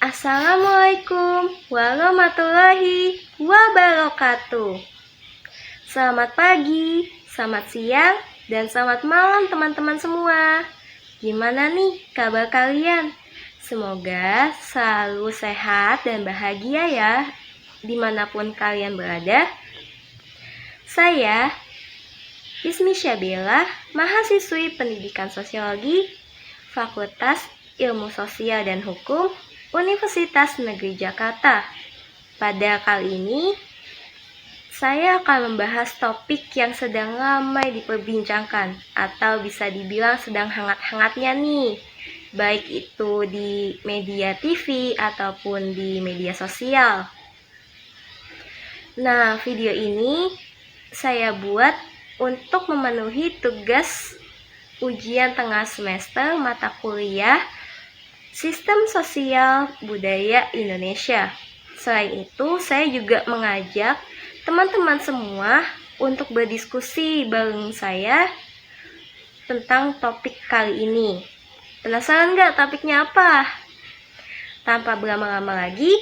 Assalamualaikum warahmatullahi wabarakatuh. Selamat pagi, selamat siang, dan selamat malam teman-teman semua. Gimana nih kabar kalian? Semoga selalu sehat dan bahagia ya, dimanapun kalian berada. Saya, Ismi Syabila, mahasiswi pendidikan sosiologi, Fakultas Ilmu Sosial dan Hukum, Universitas Negeri Jakarta. Pada kali ini, saya akan membahas topik yang sedang ramai diperbincangkan atau bisa dibilang sedang hangat-hangatnya nih, baik itu di media TV ataupun di media sosial. Nah, video ini saya buat untuk memenuhi tugas ujian tengah semester mata kuliah Sistem Sosial Budaya Indonesia. Selain itu, saya juga mengajak teman-teman semua untuk berdiskusi bareng saya tentang topik kali ini. Penasaran nggak topiknya apa? Tanpa berlama-lama lagi,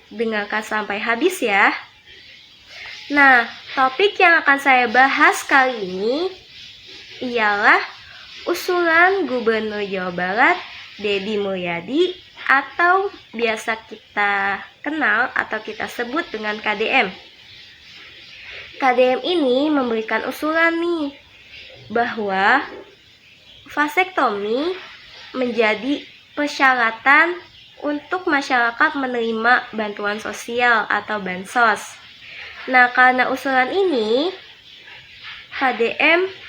dengarkan sampai habis ya. Nah, topik yang akan saya bahas kali ini ialah usulan Gubernur Jawa Barat Deddy Mulyadi atau biasa kita kenal atau kita sebut dengan KDM. KDM ini memberikan usulan nih bahwa vasektomi menjadi persyaratan untuk masyarakat menerima bantuan sosial atau bansos. Nah, karena usulan ini KDM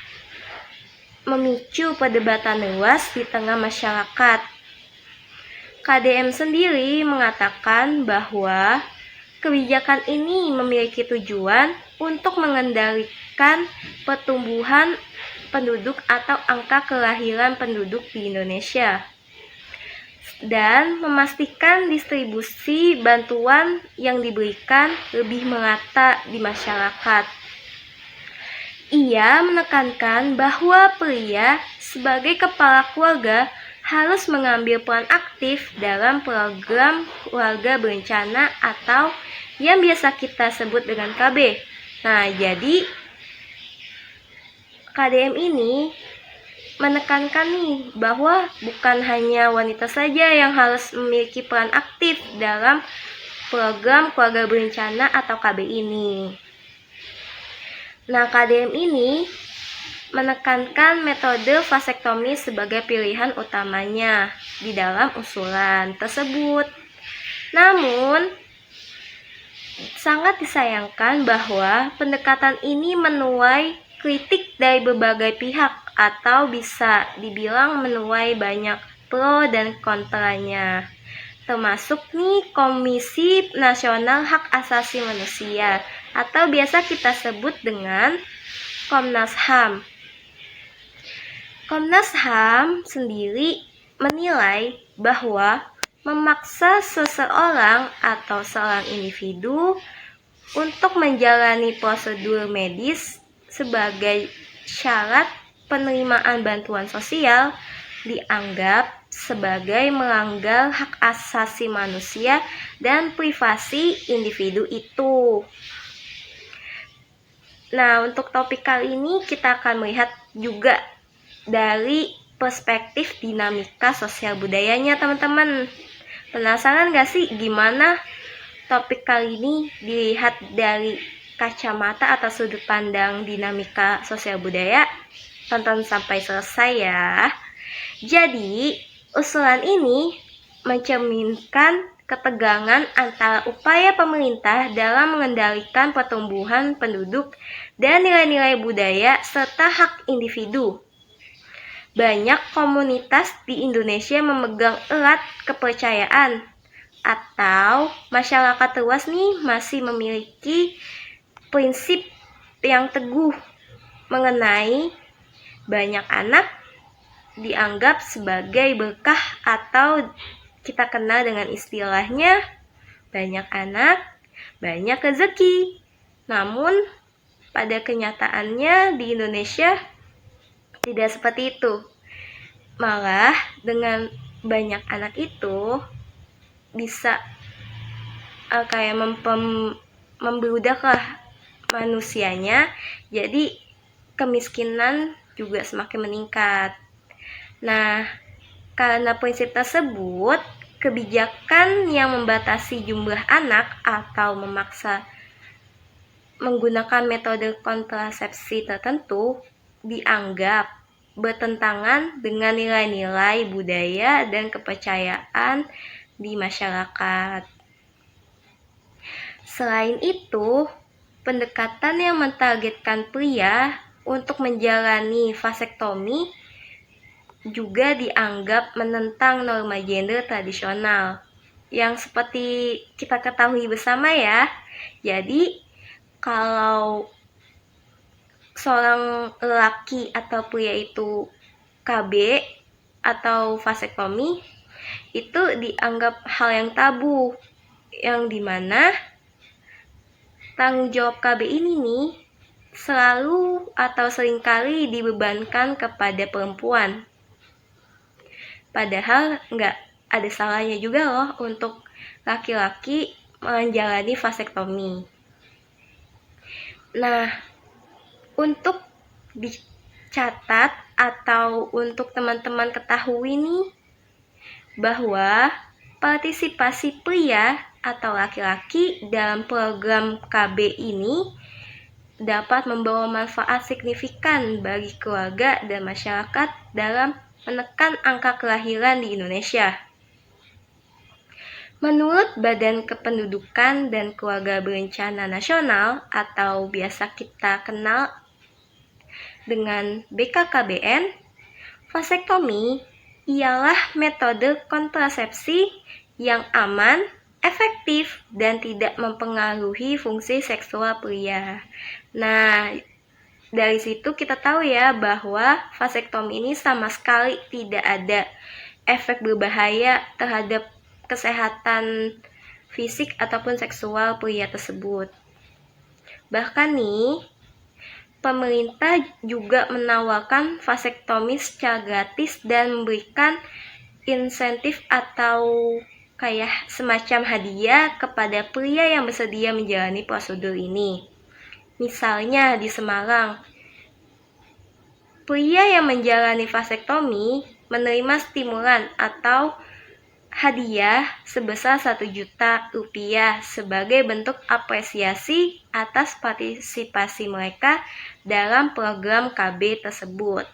memicu perdebatan luas di tengah masyarakat. KDM sendiri mengatakan bahwa kebijakan ini memiliki tujuan untuk mengendalikan pertumbuhan penduduk atau angka kelahiran penduduk di Indonesia dan memastikan distribusi bantuan yang diberikan lebih merata di masyarakat. Ia menekankan bahwa pria sebagai kepala keluarga harus mengambil peran aktif dalam program keluarga berencana atau yang biasa kita sebut dengan KB. Nah, jadi KDM ini menekankan nih bahwa bukan hanya wanita saja yang harus memiliki peran aktif dalam program keluarga berencana atau KB ini. Nah, KDM ini menekankan metode vasektomi sebagai pilihan utamanya di dalam usulan tersebut. Namun, sangat disayangkan bahwa pendekatan ini menuai kritik dari berbagai pihak atau bisa dibilang menuai banyak pro dan kontranya. Termasuk nih Komisi Nasional Hak Asasi Manusia atau biasa kita sebut dengan Komnas HAM. Komnas HAM sendiri menilai bahwa memaksa seseorang atau seorang individu untuk menjalani prosedur medis sebagai syarat penerimaan bantuan sosial dianggap sebagai melanggar hak asasi manusia dan privasi individu itu. Nah, untuk topik kali ini kita akan melihat juga dari perspektif dinamika sosial budayanya, teman-teman. Penasaran gak sih gimana topik kali ini dilihat dari kacamata atau sudut pandang dinamika sosial budaya? Tonton sampai selesai ya. Jadi, usulan ini mencerminkan ketegangan antara upaya pemerintah dalam mengendalikan pertumbuhan penduduk dan nilai-nilai budaya serta hak individu. Banyak komunitas di Indonesia memegang erat kepercayaan atau masyarakat luas nih masih memiliki prinsip yang teguh mengenai banyak anak dianggap sebagai berkah atau kita kenal dengan istilahnya banyak anak, banyak rezeki. Namun pada kenyataannya di Indonesia tidak seperti itu. Malah dengan banyak anak itu bisa kayak membludak lah manusianya, jadi kemiskinan juga semakin meningkat. Nah, karena prinsip tersebut, kebijakan yang membatasi jumlah anak atau memaksa menggunakan metode kontrasepsi tertentu dianggap bertentangan dengan nilai-nilai budaya dan kepercayaan di masyarakat. Selain itu, pendekatan yang mentargetkan pria untuk menjalani vasektomi juga dianggap menentang norma gender tradisional yang seperti kita ketahui bersama ya. Jadi, kalau seorang lelaki atau pria itu KB atau vasektomi, itu dianggap hal yang tabu, yang dimana tanggung jawab KB ini nih selalu atau seringkali dibebankan kepada perempuan. Padahal nggak ada salahnya juga loh untuk laki-laki menjalani vasektomi. Nah, untuk dicatat atau untuk teman-teman ketahui nih, bahwa partisipasi pria atau laki-laki dalam program KB ini dapat membawa manfaat signifikan bagi keluarga dan masyarakat dalam menekan angka kelahiran di Indonesia. Menurut Badan Kependudukan dan Keluarga Berencana Nasional atau biasa kita kenal dengan BKKBN, vasektomi ialah metode kontrasepsi yang aman, efektif, dan tidak mempengaruhi fungsi seksual pria. Nah, dari situ kita tahu ya bahwa vasektomi ini sama sekali tidak ada efek berbahaya terhadap kesehatan fisik ataupun seksual pria tersebut. Bahkan nih, pemerintah juga menawarkan vasektomi secara gratis dan memberikan insentif atau kayak semacam hadiah kepada pria yang bersedia menjalani prosedur ini. Misalnya di Semarang, pria yang menjalani vasektomi menerima stimulan atau hadiah sebesar 1 juta rupiah sebagai bentuk apresiasi atas partisipasi mereka dalam program KB tersebut.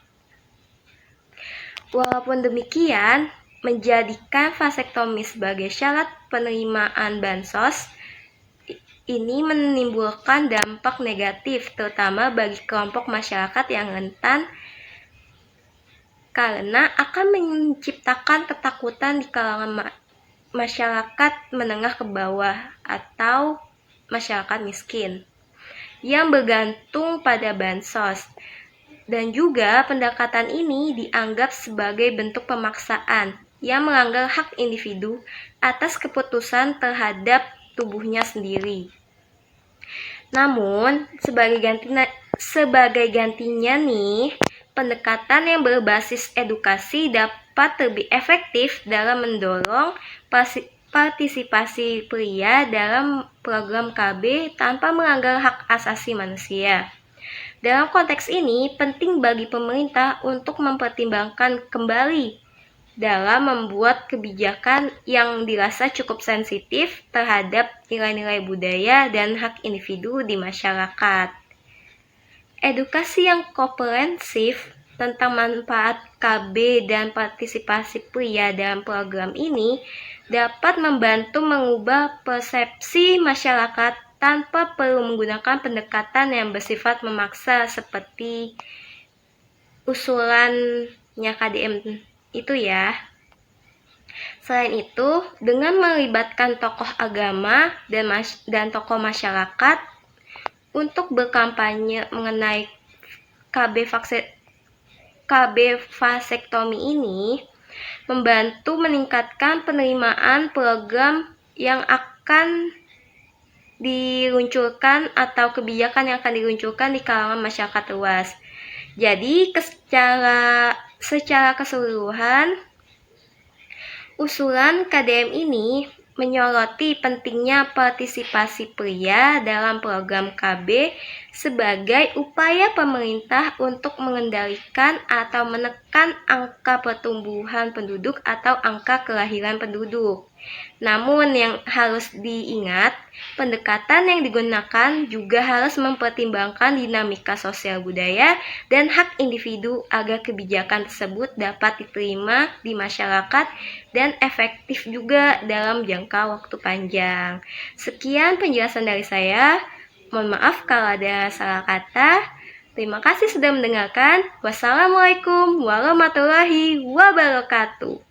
Walaupun demikian, menjadikan vasektomi sebagai syarat penerimaan bansos ini menimbulkan dampak negatif terutama bagi kelompok masyarakat yang rentan karena akan menciptakan ketakutan di kalangan masyarakat menengah ke bawah atau masyarakat miskin yang bergantung pada bansos. Dan juga pendekatan ini dianggap sebagai bentuk pemaksaan yang melanggar hak individu atas keputusan terhadap tubuhnya sendiri. Namun, sebagai gantinya nih, pendekatan yang berbasis edukasi dapat lebih efektif dalam mendorong partisipasi pria dalam program KB tanpa melanggar hak asasi manusia. Dalam konteks ini, penting bagi pemerintah untuk mempertimbangkan kembali dalam membuat kebijakan yang dirasa cukup sensitif terhadap nilai-nilai budaya dan hak individu di masyarakat. Edukasi yang komprehensif tentang manfaat KB dan partisipasi pria dalam program ini dapat membantu mengubah persepsi masyarakat tanpa perlu menggunakan pendekatan yang bersifat memaksa seperti usulannya KDM itu ya. Selain itu, dengan melibatkan tokoh agama dan tokoh masyarakat untuk berkampanye mengenai KB vasektomi ini, membantu meningkatkan penerimaan program yang akan diluncurkan atau kebijakan yang akan diluncurkan di kalangan masyarakat luas. Jadi secara keseluruhan, usulan KDM ini menyoroti pentingnya partisipasi pria dalam program KB sebagai upaya pemerintah untuk mengendalikan atau menekan angka pertumbuhan penduduk atau angka kelahiran penduduk. Namun yang harus diingat, pendekatan yang digunakan juga harus mempertimbangkan dinamika sosial budaya dan hak individu agar kebijakan tersebut dapat diterima di masyarakat dan efektif juga dalam jangka waktu panjang. Sekian penjelasan dari saya. Mohon maaf kalau ada salah kata. Terima kasih sudah mendengarkan. Wassalamualaikum warahmatullahi wabarakatuh.